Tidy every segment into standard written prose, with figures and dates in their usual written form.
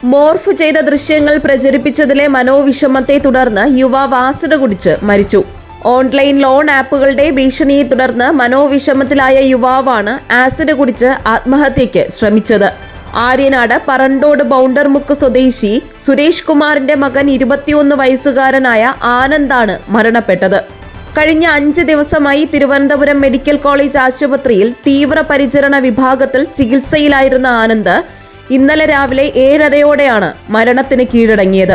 Morph ചെയ്ത ദൃശ്യങ്ങൾ പ്രചരിപ്പിച്ചതിലെ മനോവിഷമത്തെ തുടർന്ന് യുവാവ് ആസിഡ് കുടിച്ച് മരിച്ചു. ഓൺലൈൻ ലോൺ ആപ്പുകളുടെ ഭീഷണിയെ തുടർന്ന് മനോവിഷമത്തിലായ യുവാവാണ് ആസിഡ് കുടിച്ച് ആത്മഹത്യയ്ക്ക് ശ്രമിച്ചത്. ആര്യനാട് പറണ്ടോട് ബൗണ്ടർമുക്ക് സ്വദേശി സുരേഷ് കുമാറിന്റെ മകൻ 21 വയസ്സുകാരനായ ആനന്ദാണ് മരണപ്പെട്ടത്. കഴിഞ്ഞ 5 ദിവസമായി തിരുവനന്തപുരം മെഡിക്കൽ കോളേജ് ആശുപത്രിയിൽ തീവ്രപരിചരണ വിഭാഗത്തിൽ ചികിത്സയിലായിരുന്ന ആനന്ദ് ഇന്നലെ രാവിലെ 7:30യോടെയാണ് മരണത്തിന് കീഴടങ്ങിയത്.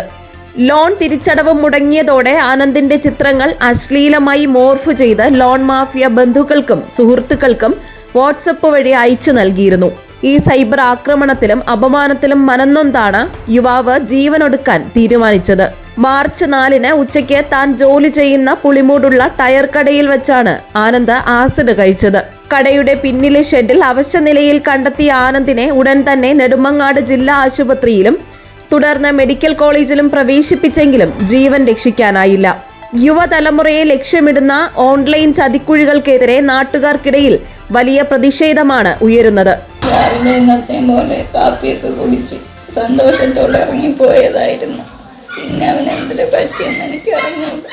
ലോൺ തിരിച്ചടവ് മുടങ്ങിയതോടെ ആനന്ദിന്റെ ചിത്രങ്ങൾ അശ്ലീലമായി മോർഫ് ചെയ്ത് ലോൺ മാഫിയ ബന്ധുക്കൾക്കും സുഹൃത്തുക്കൾക്കും വാട്സപ്പ് വഴി അയച്ചു നൽകിയിരുന്നു. ഈ സൈബർ ആക്രമണത്തിലും അപമാനത്തിലും മനംനൊന്താണ് യുവാവ് ജീവനൊടുക്കാൻ തീരുമാനിച്ചത്. മാർച്ച് 4-ന് ഉച്ചയ്ക്ക് താൻ ജോലി ചെയ്യുന്ന പുളിമൂടുള്ള ടയർ കടയിൽ വെച്ചാണ് ആനന്ദ് ആസിഡ് കഴിച്ചത്. കടയുടെ പിന്നിലെ ഷെഡിൽ അവശനിലയിൽ കണ്ടെത്തിയ ആനന്ദിനെ ഉടൻ തന്നെ നെടുമങ്ങാട് ജില്ലാ ആശുപത്രിയിലും തുടർന്ന് മെഡിക്കൽ കോളേജിലും പ്രവേശിപ്പിച്ചെങ്കിലും ജീവൻ രക്ഷിക്കാനായില്ല. യുവതലമുറയെ ലക്ഷ്യമിടുന്ന ഓൺലൈൻ ചതിക്കുഴികൾക്കെതിരെ നാട്ടുകാർക്കിടയിൽ വലിയ പ്രതിഷേധമാണ് ഉയരുന്നത്. രാവിലെ ഇന്നത്തെ പോലെ കാപ്പിയൊക്കെ കുടിച്ച് സന്തോഷത്തോടെ ഇറങ്ങിപ്പോയതായിരുന്നു. പിന്നെ അവൻ എന്തിനു പറ്റിയെന്ന് എനിക്ക് അറിഞ്ഞുകൊണ്ട്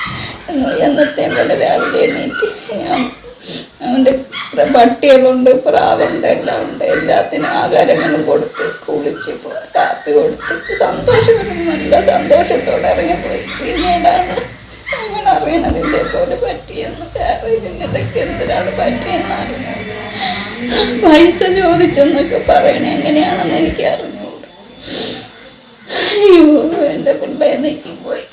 എന്നത്തെ പോലെ രാവിലെ എണീറ്റ് ഞാൻ അവൻ്റെ പട്ടികളുണ്ട്, പ്രാവുണ്ട്, എല്ലാം ഉണ്ട്. എല്ലാത്തിനും ആഹാരങ്ങളും കൊടുത്ത് കുളിച്ച് കാപ്പി കൊടുത്തിട്ട് നല്ല സന്തോഷത്തോടെ ഇറങ്ങിപ്പോയി. പിന്നീടാണ് അങ്ങനെ അറിയണത് ഇതേപോലെ പറ്റിയെന്ന്. ഇതൊക്കെ എന്തിനാണ് പറ്റിയെന്ന് അറിഞ്ഞത്. പൈസ ചോദിച്ചെന്നൊക്കെ പറയണേ എങ്ങനെയാണെന്ന് എനിക്ക് അറിഞ്ഞുകൂടാ. അയ്യോ, എൻ്റെ പിള്ളേർ നെറ്റിപ്പോയി.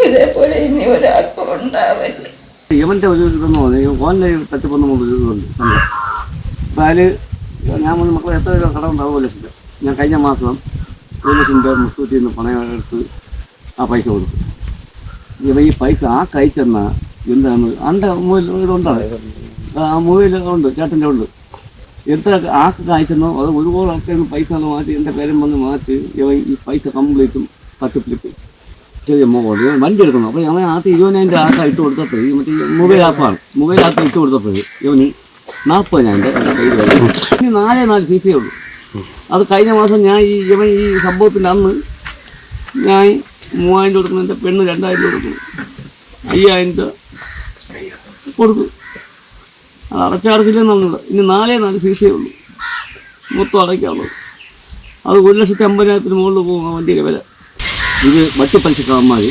ഇതേപോലെ ഇനി ഒരാൾക്കും ഉണ്ടാവില്ല. ഇവൻ്റെ ഒരു ഇതെന്ന് പറഞ്ഞാൽ ഓൺലൈൻ തട്ടിപ്പൊന്നും ഇതുണ്ട്. അതിൽ ഞാൻ വന്ന് മക്കളെ എത്ര രൂപ കടം ഉണ്ടാവും? 1 ലക്ഷം രൂപ. ഞാൻ കഴിഞ്ഞ മാസം 1 ലക്ഷം രൂപ മുത്തൂറ്റിൽ നിന്ന് പണയം എടുത്ത് ആ പൈസ കൊടുത്തു. ഇവ ഈ പൈസ ആ കഴിച്ചെന്ന എന്താണ് എൻ്റെ ഇതുണ്ടാണ്, ആ മൊബൈലുണ്ട്, ചേട്ടൻ്റെ ഉണ്ട്. എത്ര ആൾക്ക് കായ്ച്ചെന്നോ അത് ഒരുപാട് ആൾക്കാർ പൈസ വാങ്ങിച്ച് എൻ്റെ പേരും വന്ന് വാങ്ങിച്ച് ഇവ ഈ പൈസ കംപ്ലീറ്റും തട്ടിപ്പിലിപ്പോയി. ചെറിയ മോഡ് വണ്ടി എടുക്കണം. അപ്പോൾ ഞാൻ ആദ്യം 20,000 ആൾക്കാർ ഇട്ട് കൊടുത്തപ്പോൾ മറ്റേ മൊബൈൽ ആപ്പാണ്. മൊബൈൽ ആപ്പ് ഇട്ട് കൊടുത്തപ്പോൾ ഇവന് 40,000 ഇനി 4 CC ഉള്ളൂ. അത് കഴിഞ്ഞ മാസം ഞാൻ ഇവൻ ഈ സംഭവത്തിൻ്റെ അന്ന് ഞാൻ 3,000 കൊടുക്കുന്നു, എൻ്റെ പെണ്ണ് 2,000 കൊടുക്കുന്നു, 5,000 കൊടുത്തു. അത് അടച്ചടച്ചില്ലെന്ന് പറഞ്ഞത്. ഇനി 4 CC ഉള്ളൂ മൊത്തം അടയ്ക്കാനുള്ളത്. അത് 1,50,000 മുകളിൽ പോകും ആ വണ്ടിയുടെ വില. ഇത് വട്ടിപ്പലിശക്കാരന്മാർ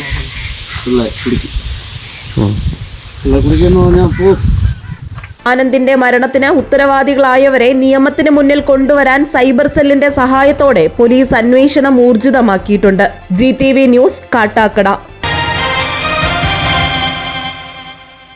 കുടിക്കുന്നു പറഞ്ഞാൽ ആനന്ദിന്റെ മരണത്തിന് ഉത്തരവാദികളായവരെ നിയമത്തിന് മുന്നിൽ കൊണ്ടുവരാൻ സൈബർ സെല്ലിന്റെ സഹായത്തോടെ പോലീസ് അന്വേഷണം ഊർജിതമാക്കിയിട്ടുണ്ട്. GTV news, Kattakada.